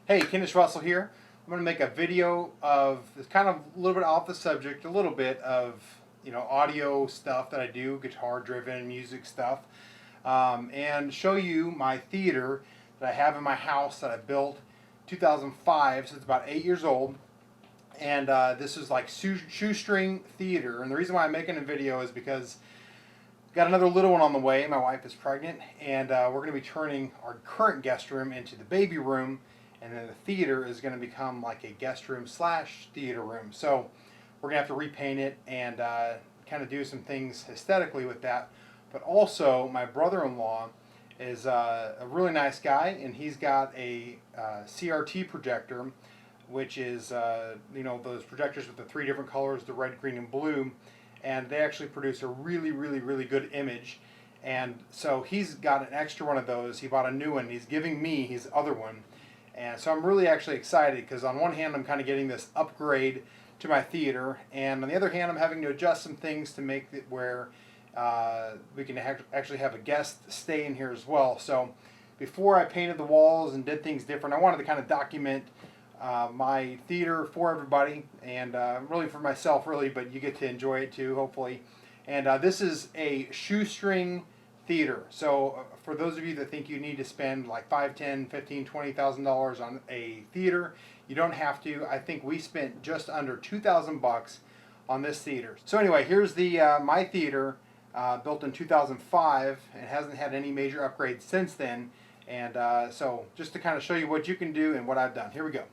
Hey, Kenish Russell here. I'm going to make a video of it's kind of a little bit off the subject, a little bit of audio stuff that I do, guitar-driven music stuff, and show you my theater that I have in my house that I built 2005, so it's about 8 years old. And this is like shoestring theater. And the reason why I'm making a video is because got another little one on the way. My wife is pregnant, and we're going to be turning our current guest room into the baby room, and then the theater is going to become like a guest room slash theater room. So we're going to have to repaint it and kind of do some things aesthetically with that. But also, my brother-in-law is a really nice guy, and he's got a CRT projector, which is those projectors with the three different colors, the red, green, and blue. And they actually produce a really good image. And so he's got an extra one of those. He bought a new one. He's giving me his other one. And so I'm really actually excited because on one hand I'm kind of getting this upgrade to my theater, and on the other hand I'm having to adjust some things to make it where we can actually have a guest stay in here as well. So before I painted the walls and did things different, I wanted to kind of document my theater for everybody, and really for myself, really, but you get to enjoy it too, hopefully. And this is a shoestring theater. So for those of you that think you need to spend like $5, $10, $15, $20,000 on a theater, you don't have to. I think we spent just under $2,000 on this theater. So anyway, here's the my theater, built in 2005, and hasn't had any major upgrades since then. And so just to kind of show you what you can do and what I've done. Here we go.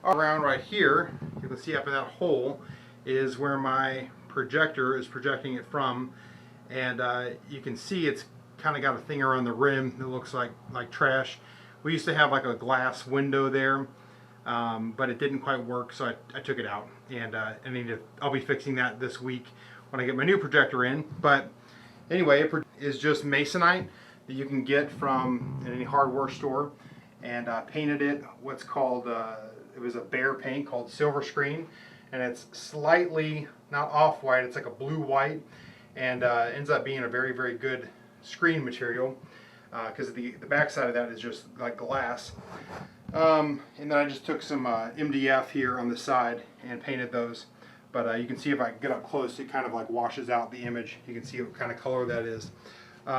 Around right here, you can see up in that hole is where my projector is projecting it from, and you can see it's kind of got a thing around the rim that looks like trash. We used to have like a glass window there, but it didn't quite work, so I took it out, and I'll be fixing that this week when I get my new projector in. But anyway, it is just masonite that you can get from any hardware store, and painted it what's called it was a Behr paint called Silver Screen, and it's slightly not off-white, it's like a blue-white, and ends up being a very good screen material because the back side of that is just like glass. And then I just took some MDF here on the side and painted those, but you can see if I get up close, it kind of like washes out the image. You can see what kind of color that is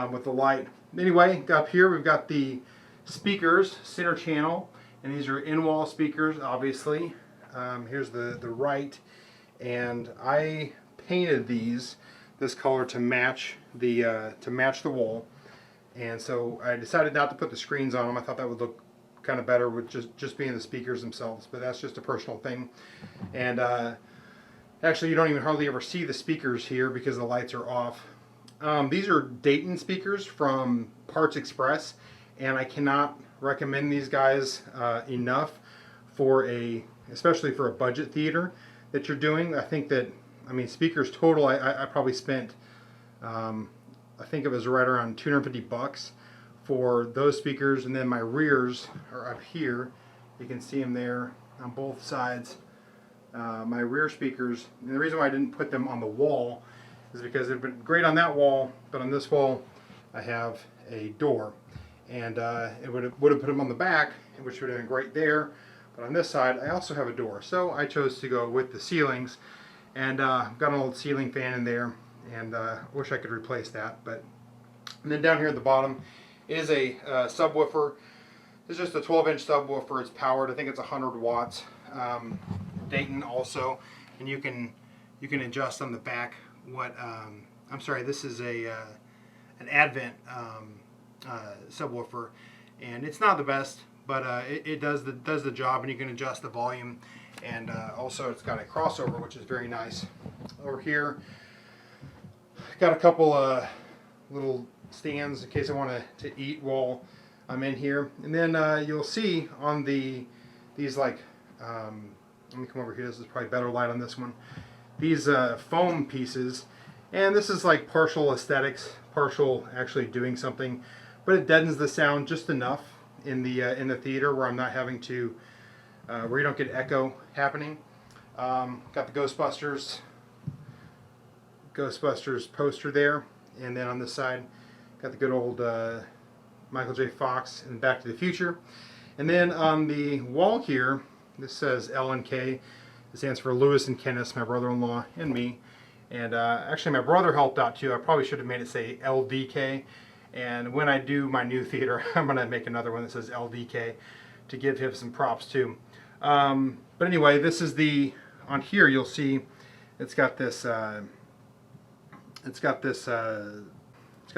with the light. Anyway, up here we've got the speakers, center channel, and these are in-wall speakers, obviously. Here's the right, and I painted this color to match the wall, and so I decided not to put the screens on them. I thought that would look kind of better with just being the speakers themselves, but that's just a personal thing. And actually, you don't even hardly ever see the speakers here because the lights are off. These are Dayton speakers from Parts Express, and I cannot recommend these guys enough for especially for a budget theater that you're doing. I think that, speakers total, I probably spent, I think it was right around $250 for those speakers, and then my rears are up here. You can see them there on both sides. My rear speakers, and the reason why I didn't put them on the wall is because they've been great on that wall, but on this wall I have a door, and it would have put them on the back, which would have been great there, but on this side I also have a door. So I chose to go with the ceilings, and got an old ceiling fan in there, and wish I could replace that. And then down here at the bottom is a subwoofer. It's just a 12-inch subwoofer. It's powered. I think it's 100 watts. Dayton also, and you can adjust on the back what I'm sorry, this is an Advent subwoofer, and it's not the best, but it does the job, and you can adjust the volume, and also it's got a crossover, which is very nice. Over here got a couple little stands in case I want to eat while I'm in here. And then you'll see on these like let me come over here, this is probably better light on this one, these foam pieces, and this is like partial aesthetics, partial actually doing something, but it deadens the sound just enough in the theater where I'm not having to where you don't get echo happening. Got the Ghostbusters poster there, and then on this side got the good old Michael J. Fox and Back to the Future. And then on the wall here, this says L&K. It stands for Lewis and Kenneth, my brother-in-law and me. And actually my brother helped out too. I probably should have made it say LDK. And when I do my new theater, I'm going to make another one that says LDK to give him some props too. But anyway, this is the, on here you'll see it's got this, it's got the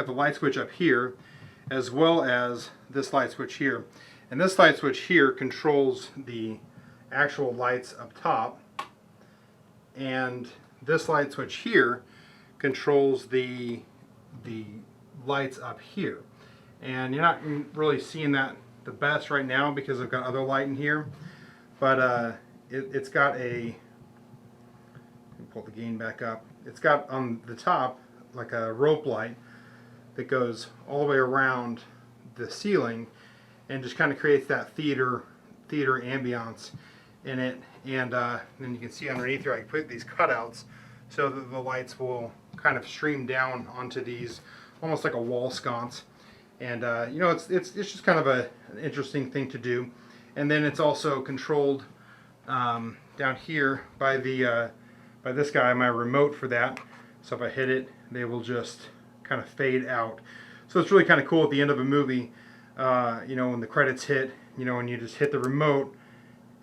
light switch up here, as well as this light switch here. And this light switch here controls the actual lights up top, and this light switch here controls the lights up here. And you're not really seeing that the best right now because I've got other light in here, but it's got a, pull the gain back up, it's got on the top like a rope light that goes all the way around the ceiling and just kind of creates that theater ambiance in it. And then you can see underneath here I put these cutouts so that the lights will kind of stream down onto these, almost like a wall sconce. And you know, it's just kind of an interesting thing to do. And then it's also controlled down here by the by this guy, my remote for that. So if I hit it, they will just kind of fade out. So it's really kind of cool at the end of a movie, you know, when the credits hit, you know, and you just hit the remote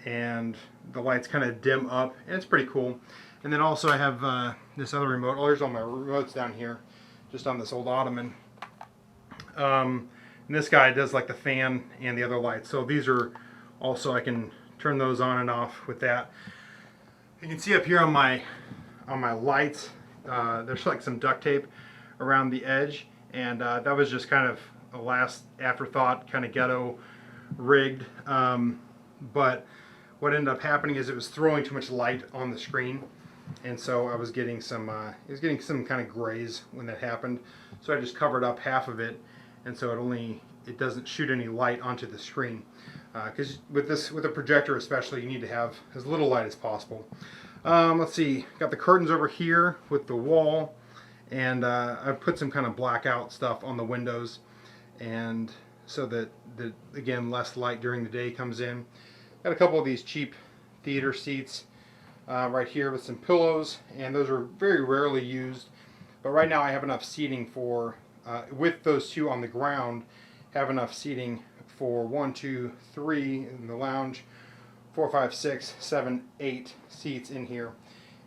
and the lights kind of dim up, and it's pretty cool. And then also I have this other remote. Oh, there's all my remotes down here, just on this old ottoman. And this guy does like the fan and the other lights. So these are also, I can turn those on and off with that. You can see up here on my lights, there's like some duct tape around the edge, and that was just kind of a last afterthought, kind of ghetto rigged. But what ended up happening is it was throwing too much light on the screen, and so I was getting some it was getting some kind of grays when that happened. So I just covered up half of it, and so it doesn't shoot any light onto the screen. Because with a projector especially, you need to have as little light as possible. Let's see, got the curtains over here with the wall, and I've put some kind of blackout stuff on the windows, and so that again, less light during the day comes in. Got a couple of these cheap theater seats right here with some pillows, and those are very rarely used, but right now I have enough seating for, with those two on the ground, have enough seating for 1, 2, 3 in the lounge, 4, 5, 6, 7, 8 seats in here.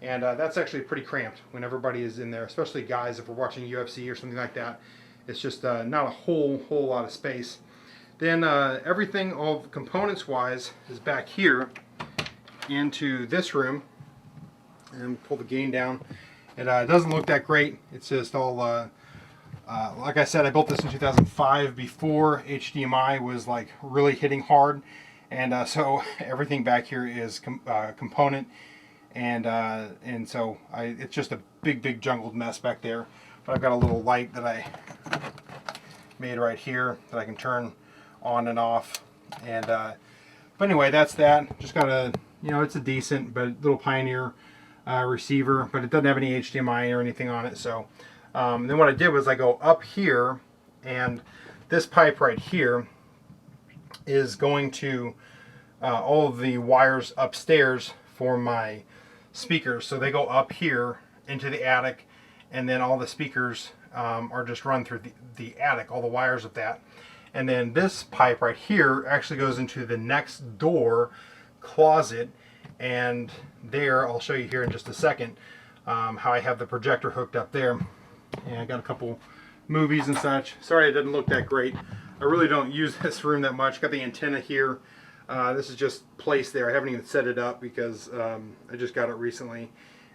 And that's actually pretty cramped when everybody is in there, especially guys if we're watching UFC or something like that. It's just not a whole lot of space. Then everything, all the components wise, is back here into this room. And pull the gain down. It doesn't look that great. It's just all, like I said, I built this in 2005 before HDMI was like really hitting hard. And so everything back here is component. And so it's just a big jungled mess back there. But I've got a little light that I made right here that I can turn on and off. And but anyway, that's that. Just got a, you know, it's a decent but little Pioneer receiver, but it doesn't have any HDMI or anything on it. So then what I did was I go up here, and this pipe right here is going to all of the wires upstairs for my speakers. So they go up here into the attic, and then all the speakers are just run through the attic, all the wires of that. And then this pipe right here actually goes into the next door closet, and there, I'll show you here in just a second how I have the projector hooked up there. And I got a couple movies and such. Sorry it doesn't look that great. I really don't use this room that much. Got the antenna here. This is just placed there. I haven't even set it up because I just got it recently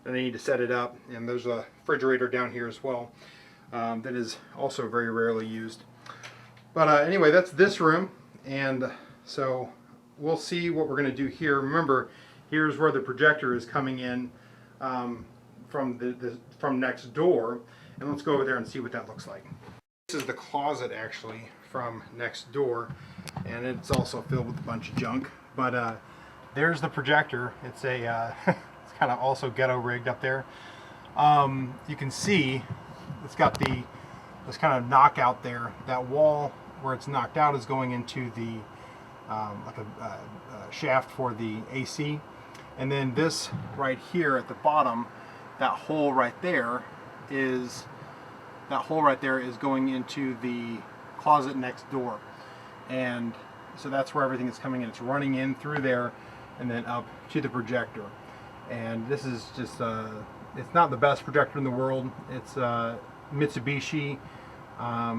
and I need to set it up. And there's a refrigerator down here as well that is also very rarely used. But anyway, that's this room, and so we'll see what we're going to do here. Remember, here's where the projector is coming in from next door, and let's go over there and see what that looks like. This is the closet actually from next door, and it's also filled with a bunch of junk. But there's the projector. It's a it's kind of also ghetto rigged up there. You can see it's got this kind of knockout there. That wall where it's knocked out is going into the like a shaft for the AC. And then this right here at the bottom, that hole right there is going into the closet next door. And so that's where everything is coming in. It's running in through there and then up to the projector. And this is just it's not the best projector in the world. It's Mitsubishi. I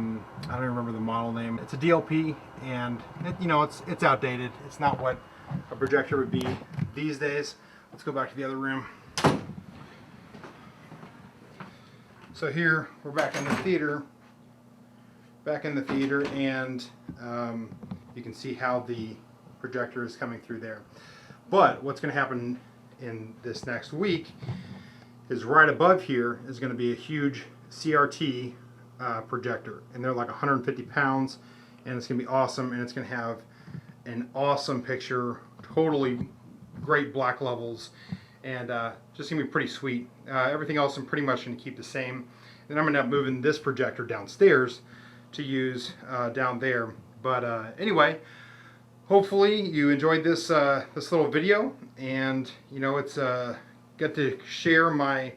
don't remember the model name. It's a DLP, and it's outdated. It's not what a projector would be these days. Let's go back to the other room. So here we're back in the theater. And you can see how the projector is coming through there. But what's going to happen in this next week is right above here is going to be a huge CRT projector, and they're like 150 pounds, and it's going to be awesome, and it's going to have an awesome picture, totally great black levels, and just going to be pretty sweet. Everything else I'm pretty much going to keep the same. Then I'm going to end up moving this projector downstairs to use down there. But anyway, hopefully you enjoyed this this little video, and it's get to share my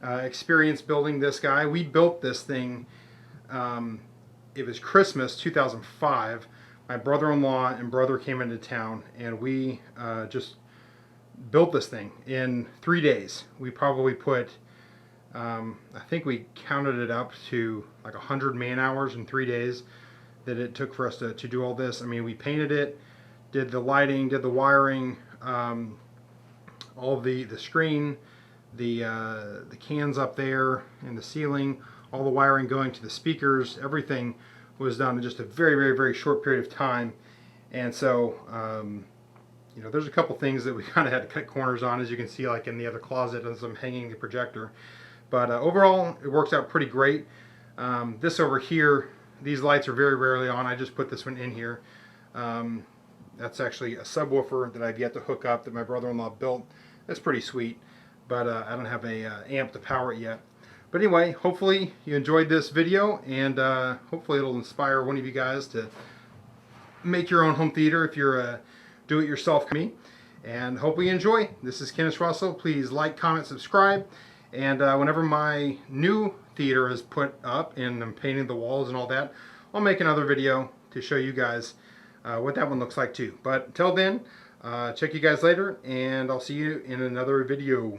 experience building this guy. We built this thing. It was Christmas 2005. My brother-in-law and brother came into town, and we just built this thing in 3 days. We probably put, I think we counted it up to like 100 man hours in 3 days that it took for us to do all this. I mean, we painted it, did the lighting, did the wiring, all the screen, the cans up there in the ceiling, all the wiring going to the speakers. Everything was done in just a very, very, very short period of time. And so there's a couple things that we kind of had to cut corners on, as you can see, like in the other closet as I'm hanging the projector. But overall, it works out pretty great. This over here, these lights are very rarely on. I just put this one in here. That's actually a subwoofer that I've yet to hook up that my brother-in-law built. That's pretty sweet, but I don't have a amp to power it yet. But anyway, hopefully you enjoyed this video, and hopefully it'll inspire one of you guys to make your own home theater if you're a do-it-yourself me. And hopefully you enjoy. This is Kenneth Russell. Please like, comment, subscribe. And whenever my new theater is put up and I'm painting the walls and all that, I'll make another video to show you guys what that one looks like too. But until then, check you guys later, and I'll see you in another video.